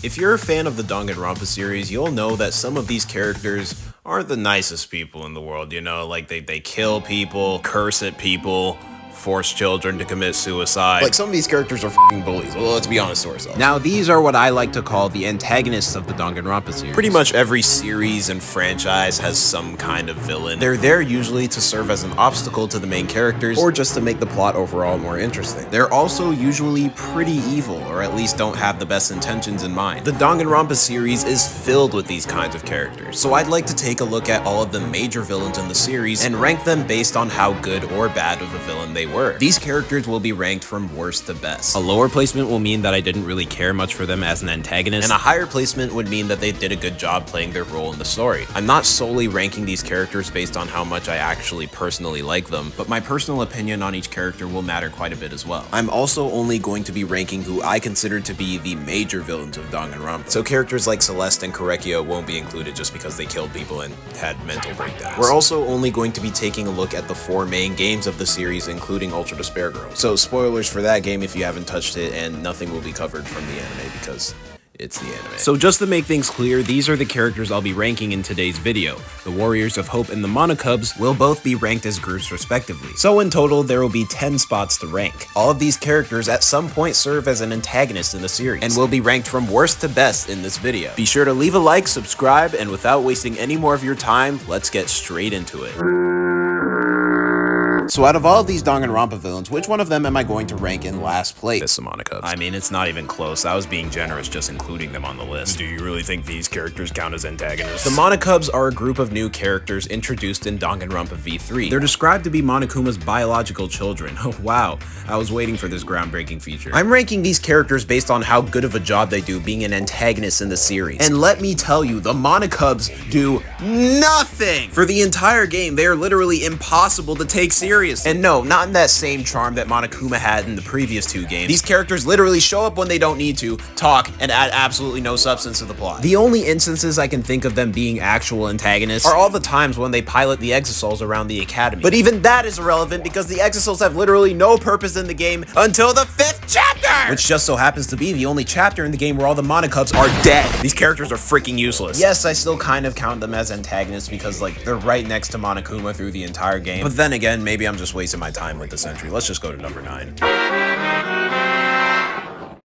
If you're a fan of the Danganronpa series, you'll know that some of these characters aren't the nicest people in the world, you know, like they kill people, curse at people, force children to commit suicide. Like, some of these characters are f***ing bullies. Well, let's be honest to ourselves. Now, these are what I like to call the antagonists of the Danganronpa series. Pretty much every series and franchise has some kind of villain. They're there usually to serve as an obstacle to the main characters, or just to make the plot overall more interesting. They're also usually pretty evil, or at least don't have the best intentions in mind. The Danganronpa series is filled with these kinds of characters, so I'd like to take a look at all of the major villains in the series and rank them based on how good or bad of a villain they were. These characters will be ranked from worst to best. A lower placement will mean that I didn't really care much for them as an antagonist, and a higher placement would mean that they did a good job playing their role in the story. I'm not solely ranking these characters based on how much I actually personally like them, but my personal opinion on each character will matter quite a bit as well. I'm also only going to be ranking who I consider to be the major villains of Danganronpa, so characters like Celeste and Korekiyo won't be included just because they killed people and had mental breakdowns. We're also only going to be taking a look at the 4 main games of the series, including Ultra Despair Girl. So spoilers for that game if you haven't touched it, and nothing will be covered from the anime because it's the anime. So just to make things clear, these are the characters I'll be ranking in today's video. The Warriors of Hope and the Monokubs will both be ranked as groups respectively. So in total, there will be 10 spots to rank. All of these characters at some point serve as an antagonist in the series, and will be ranked from worst to best in this video. Be sure to leave a like, subscribe, and without wasting any more of your time, let's get straight into it. So out of all of these Danganronpa villains, which one of them am I going to rank in last place? It's the Monokubs. I mean, it's not even close. I was being generous just including them on the list. Do you really think these characters count as antagonists? The Monokubs are a group of new characters introduced in Danganronpa V3. They're described to be Monokuma's biological children. Oh wow, I was waiting for this groundbreaking feature. I'm ranking these characters based on how good of a job they do being an antagonist in the series. And let me tell you, the Monokubs do nothing! For the entire game, they are literally impossible to take seriously. And no, not in that same charm that Monokuma had in the previous 2 games. These characters literally show up when they don't need to, talk, and add absolutely no substance to the plot. The only instances I can think of them being actual antagonists are all the times when they pilot the Exisouls around the academy. But even that is irrelevant because the Exisouls have literally no purpose in the game until the 5th chapter! Which just so happens to be the only chapter in the game where all the Monokubs are dead. These characters are freaking useless. Yes, I still kind of count them as antagonists because, like, they're right next to Monokuma through the entire game. But then again, maybe I'm just wasting my time with this entry. Let's just go to number 9.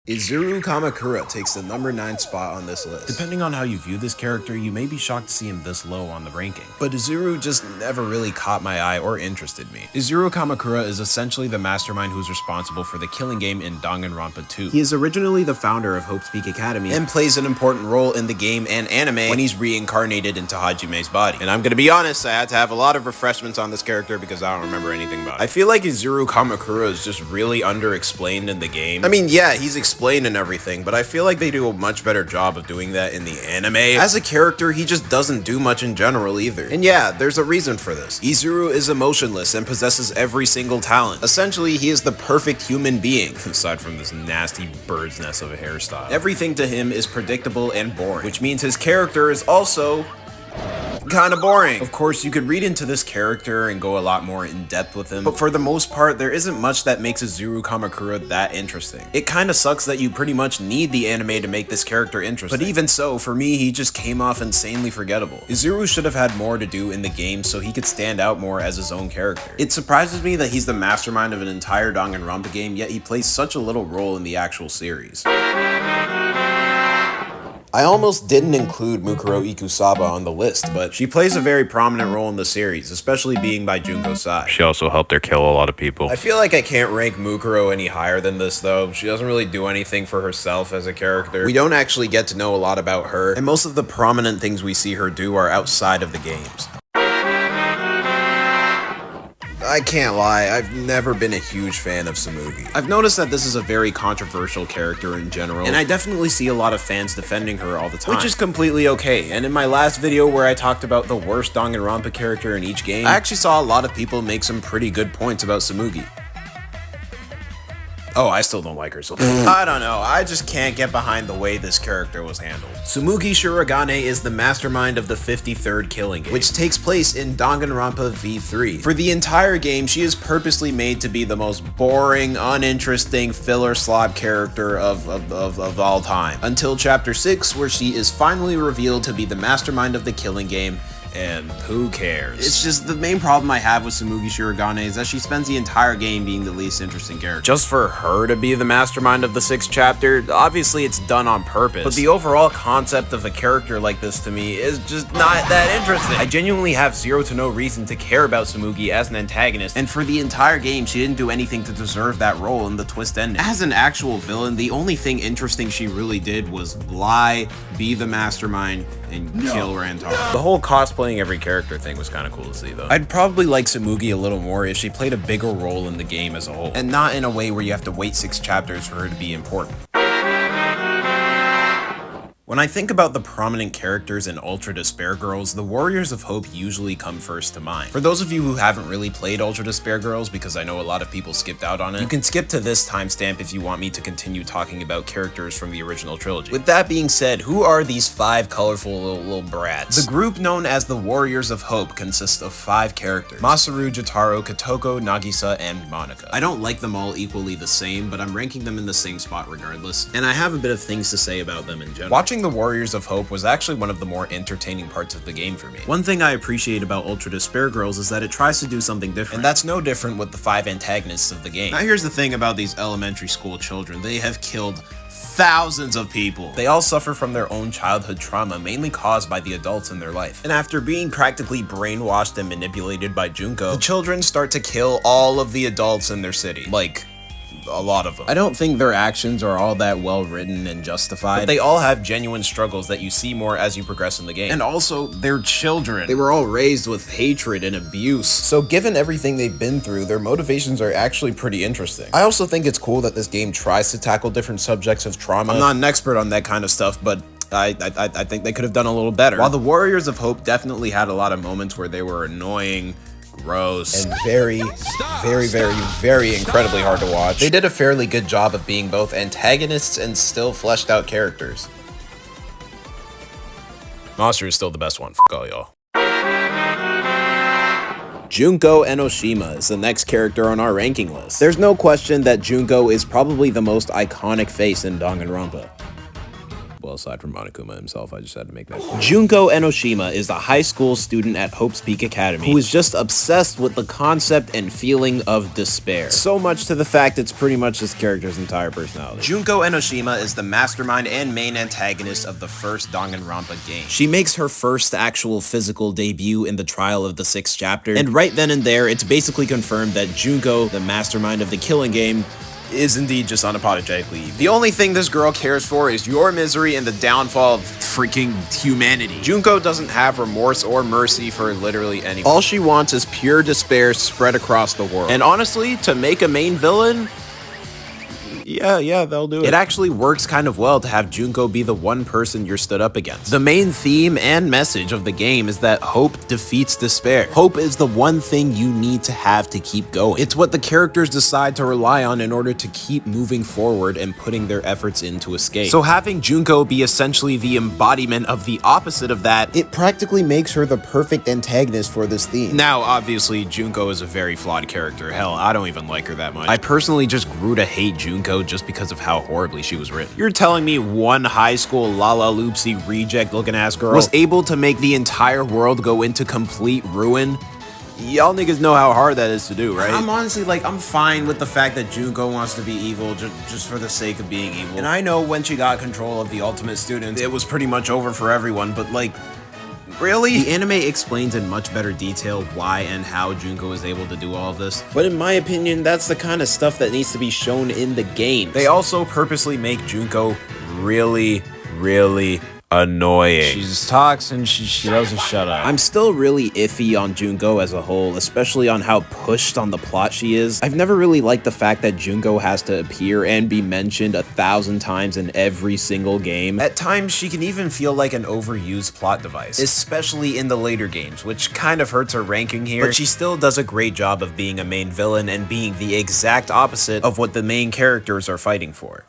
Izuru Kamakura takes the number 9 spot on this list. Depending on how you view this character, you may be shocked to see him this low on the ranking. But Izuru just never really caught my eye or interested me. Izuru Kamakura is essentially the mastermind who's responsible for the killing game in Danganronpa 2. He is originally the founder of Hope's Peak Academy and plays an important role in the game and anime when he's reincarnated into Hajime's body. And I'm gonna be honest, I had to have a lot of refreshments on this character because I don't remember anything about it. I feel like Izuru Kamakura is just really underexplained in the game. I mean, yeah, he's explained and everything, but I feel like they do a much better job of doing that in the anime. As a character, he just doesn't do much in general either. And yeah, there's a reason for this. Izuru is emotionless and possesses every single talent. Essentially, he is the perfect human being, aside from this nasty bird's nest of a hairstyle. Everything to him is predictable and boring, which means his character is also kind of boring. Of course, you could read into this character and go a lot more in depth with him, but for the most part, there isn't much that makes Izuru Kamakura that interesting. It kind of sucks that you pretty much need the anime to make this character interesting, but even so, for me, he just came off insanely forgettable. Izuru should have had more to do in the game so he could stand out more as his own character. It surprises me that he's the mastermind of an entire Danganronpa game, yet he plays such a little role in the actual series. I almost didn't include Mukuro Ikusaba on the list, but she plays a very prominent role in the series, especially being by Junko's side. She also helped her kill a lot of people. I feel like I can't rank Mukuro any higher than this though. She doesn't really do anything for herself as a character. We don't actually get to know a lot about her, and most of the prominent things we see her do are outside of the games. I can't lie, I've never been a huge fan of Tsumugi. I've noticed that this is a very controversial character in general, and I definitely see a lot of fans defending her all the time, which is completely okay. And in my last video where I talked about the worst Danganronpa character in each game, I actually saw a lot of people make some pretty good points about Tsumugi. Oh, I still don't like her, so I don't know, I just can't get behind the way this character was handled. Tsumugi Shirogane is the mastermind of the 53rd killing game, which takes place in Danganronpa V3. For the entire game, she is purposely made to be the most boring, uninteresting, filler slot character of all time. Until chapter 6, where she is finally revealed to be the mastermind of the killing game, and who cares? It's just the main problem I have with Tsumugi Shirogane is that she spends the entire game being the least interesting character. Just for her to be the mastermind of the 6th chapter, obviously it's done on purpose, but the overall concept of a character like this to me is just not that interesting. I genuinely have zero to no reason to care about Tsumugi as an antagonist, and for the entire game she didn't do anything to deserve that role in the twist ending. As an actual villain, the only thing interesting she really did was lie, be the mastermind, and kill Rantaro. The whole cosplaying every character thing was kind of cool to see though. I'd probably like Tsumugi a little more if she played a bigger role in the game as a whole, and not in a way where you have to wait 6 chapters for her to be important. When I think about the prominent characters in Ultra Despair Girls, the Warriors of Hope usually come first to mind. For those of you who haven't really played Ultra Despair Girls, because I know a lot of people skipped out on it, you can skip to this timestamp if you want me to continue talking about characters from the original trilogy. With that being said, who are these 5 colorful little brats? The group known as the Warriors of Hope consists of 5 characters: Masaru, Jotaro, Kotoko, Nagisa, and Monika. I don't like them all equally the same, but I'm ranking them in the same spot regardless, and I have a bit of things to say about them in general. Watching the Warriors of Hope was actually one of the more entertaining parts of the game for me. One thing I appreciate about Ultra Despair Girls is that it tries to do something different, and that's no different with the 5 antagonists of the game. Now here's the thing about these elementary school children: they have killed thousands of people. They all suffer from their own childhood trauma, mainly caused by the adults in their life. And after being practically brainwashed and manipulated by Junko, the children start to kill all of the adults in their city. Like, a lot of them. I don't think their actions are all that well written and justified, but they all have genuine struggles that you see more as you progress in the game. And also, they're children. They were all raised with hatred and abuse. So given everything they've been through, their motivations are actually pretty interesting. I also think it's cool that this game tries to tackle different subjects of trauma. I'm not an expert on that kind of stuff, but I think they could have done a little better. While the Warriors of Hope definitely had a lot of moments where they were annoying, gross, and very incredibly hard to watch, they did a fairly good job of being both antagonists and still fleshed out characters. Monster is still the best one. F all y'all. Junko Enoshima is the next character on our ranking list. There's no question that Junko is probably the most iconic face in Danganronpa. Well, aside from Monokuma himself, I just had to make that clear. Junko Enoshima is a high school student at Hope's Peak Academy who is just obsessed with the concept and feeling of despair. So much to the fact it's pretty much this character's entire personality. Junko Enoshima is the mastermind and main antagonist of the first Danganronpa game. She makes her first actual physical debut in the trial of the 6th chapter, and right then and there, it's basically confirmed that Junko, the mastermind of the killing game, is indeed just unapologetically evil. The only thing this girl cares for is your misery and the downfall of freaking humanity. Junko doesn't have remorse or mercy for literally anyone. All she wants is pure despair spread across the world. And honestly, to make a main villain, yeah, they'll do it. It actually works kind of well to have Junko be the one person you're stood up against. The main theme and message of the game is that hope defeats despair. Hope is the one thing you need to have to keep going. It's what the characters decide to rely on in order to keep moving forward and putting their efforts in to escape. So having Junko be essentially the embodiment of the opposite of that, it practically makes her the perfect antagonist for this theme. Now, obviously, Junko is a very flawed character. Hell, I don't even like her that much. I personally just grew to hate Junko just because of how horribly she was written. You're telling me one high school Lala Loopsy reject looking ass girl was able to make the entire world go into complete ruin? Y'all niggas know how hard that is to do, right? I'm honestly like, I'm fine with the fact that Junko wants to be evil just for the sake of being evil. And I know when she got control of the Ultimate Students, it was pretty much over for everyone, but like, really? The anime explains in much better detail why and how Junko is able to do all of this, but in my opinion, that's the kind of stuff that needs to be shown in the game. They also purposely make Junko really annoying. She's talks and she doesn't shut up. I'm still really iffy on Junko as a whole, especially on how pushed on the plot she is. I've never really liked the fact that Junko has to appear and be mentioned 1,000 times in every single game. At times, she can even feel like an overused plot device, especially in the later games, which kind of hurts her ranking here, but she still does a great job of being a main villain and being the exact opposite of what the main characters are fighting for.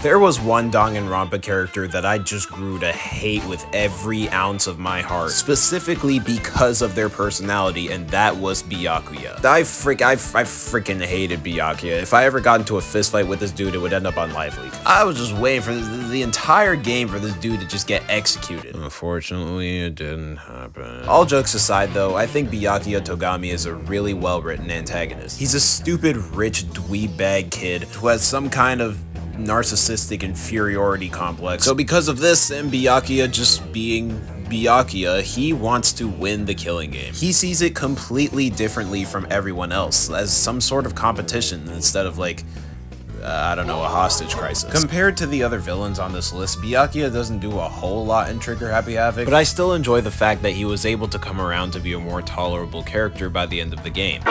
There was one Danganronpa character that I just grew to hate with every ounce of my heart, specifically because of their personality, and that was Byakuya. I freaking hated Byakuya. If I ever got into a fist fight with this dude, it would end up on Live Leak. I was just waiting for the entire game for this dude to just get executed. Unfortunately, it didn't happen. All jokes aside though, I think Byakuya Togami is a really well-written antagonist. He's a stupid, rich dweeb bag kid who has some kind of narcissistic inferiority complex. So because of this and Byakuya just being Byakuya, he wants to win the killing game. He sees it completely differently from everyone else, as some sort of competition instead of like, I don't know, a hostage crisis. Compared to the other villains on this list, Byakuya doesn't do a whole lot in Trigger Happy Havoc, but I still enjoy the fact that he was able to come around to be a more tolerable character by the end of the game.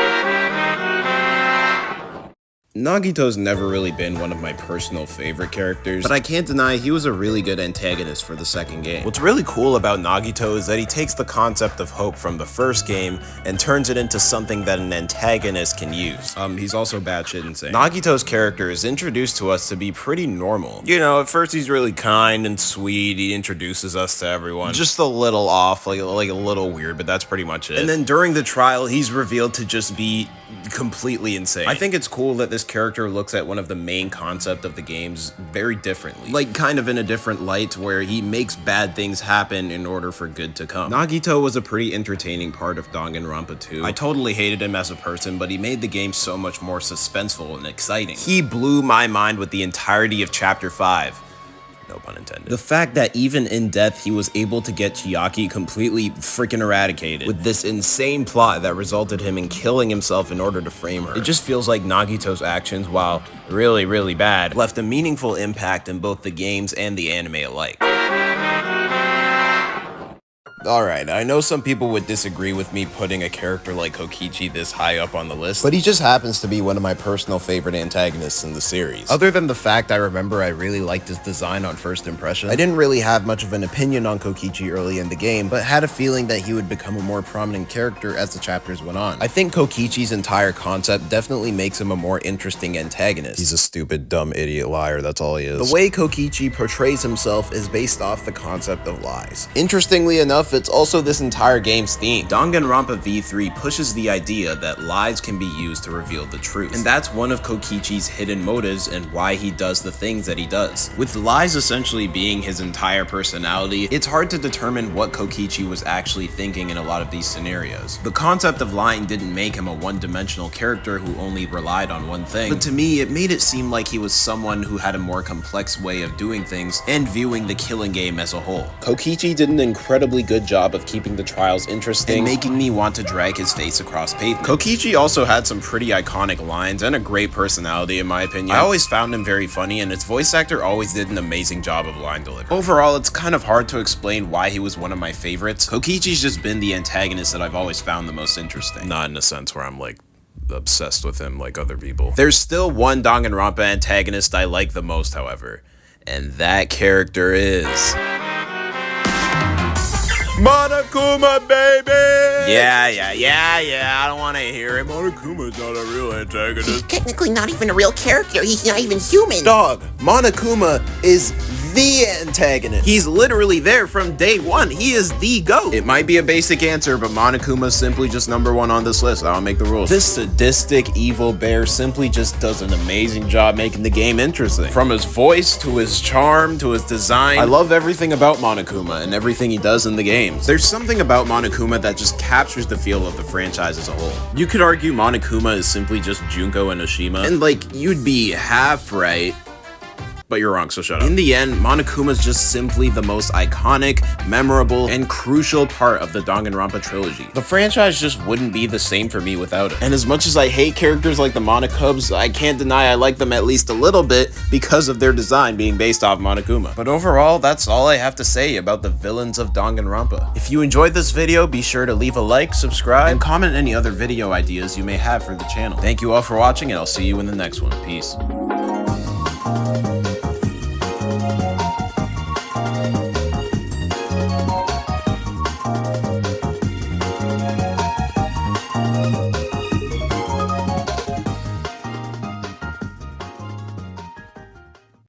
Nagito's never really been one of my personal favorite characters, but I can't deny he was a really good antagonist for the second game. What's really cool about Nagito is that he takes the concept of hope from the first game and turns it into something that an antagonist can use. He's also batshit insane. Nagito's character is introduced to us to be pretty normal. You know, at first he's really kind and sweet, he introduces us to everyone. Just a little off, like a little weird, but that's pretty much it. And then during the trial, he's revealed to just be completely insane. I think it's cool that this character looks at one of the main concept of the games very differently, like kind of in a different light where he makes bad things happen in order for good to come. Nagito was a pretty entertaining part of Danganronpa 2. I totally hated him as a person, but he made the game so much more suspenseful and exciting. He blew my mind with the entirety of Chapter 5. No pun intended. The fact that even in death, he was able to get Chiaki completely freaking eradicated with this insane plot that resulted him in killing himself in order to frame her. It just feels like Nagito's actions, while really, really bad, left a meaningful impact in both the games and the anime alike. Alright, I know some people would disagree with me putting a character like Kokichi this high up on the list, but he just happens to be one of my personal favorite antagonists in the series. Other than the fact I remember I really liked his design on first impression, I didn't really have much of an opinion on Kokichi early in the game, but had a feeling that he would become a more prominent character as the chapters went on. I think Kokichi's entire concept definitely makes him a more interesting antagonist. He's a stupid, dumb, idiot liar, that's all he is. The way Kokichi portrays himself is based off the concept of lies. Interestingly enough, it's also this entire game's theme. Danganronpa V3 pushes the idea that lies can be used to reveal the truth, and that's one of Kokichi's hidden motives and why he does the things that he does. With lies essentially being his entire personality, it's hard to determine what Kokichi was actually thinking in a lot of these scenarios. The concept of lying didn't make him a one-dimensional character who only relied on one thing, but to me, it made it seem like he was someone who had a more complex way of doing things and viewing the killing game as a whole. Kokichi did an incredibly good job of keeping the trials interesting and making me want to drag his face across pavement. Kokichi also had some pretty iconic lines and a great personality in my opinion. I always found him very funny and his voice actor always did an amazing job of line delivery. Overall, it's kind of hard to explain why he was one of my favorites. Kokichi's just been the antagonist that I've always found the most interesting. Not in a sense where I'm like obsessed with him like other people. There's still one Danganronpa antagonist I like the most, however, and that character is Monokuma, baby! Yeah, I don't want to hear it. Monokuma's not a real antagonist. He's technically not even a real character. He's not even human. Dog, Monokuma is the antagonist. He's literally there from day one. He is the GOAT. It might be a basic answer, but Monokuma's simply just #1 on this list. I don't make the rules. This sadistic evil bear simply just does an amazing job making the game interesting. From his voice, to his charm, to his design. I love everything about Monokuma and everything he does in the game. There's something about Monokuma that just captures the feel of the franchise as a whole. You could argue Monokuma is simply just Junko Enoshima, and like, you'd be half right, but you're wrong, so shut up. In the end, Monokuma is just simply the most iconic, memorable, and crucial part of the Danganronpa trilogy. The franchise just wouldn't be the same for me without it. And as much as I hate characters like the Monokubs, I can't deny I like them at least a little bit because of their design being based off Monokuma. But overall, that's all I have to say about the villains of Danganronpa. If you enjoyed this video, be sure to leave a like, subscribe, and comment any other video ideas you may have for the channel. Thank you all for watching, and I'll see you in the next one. Peace.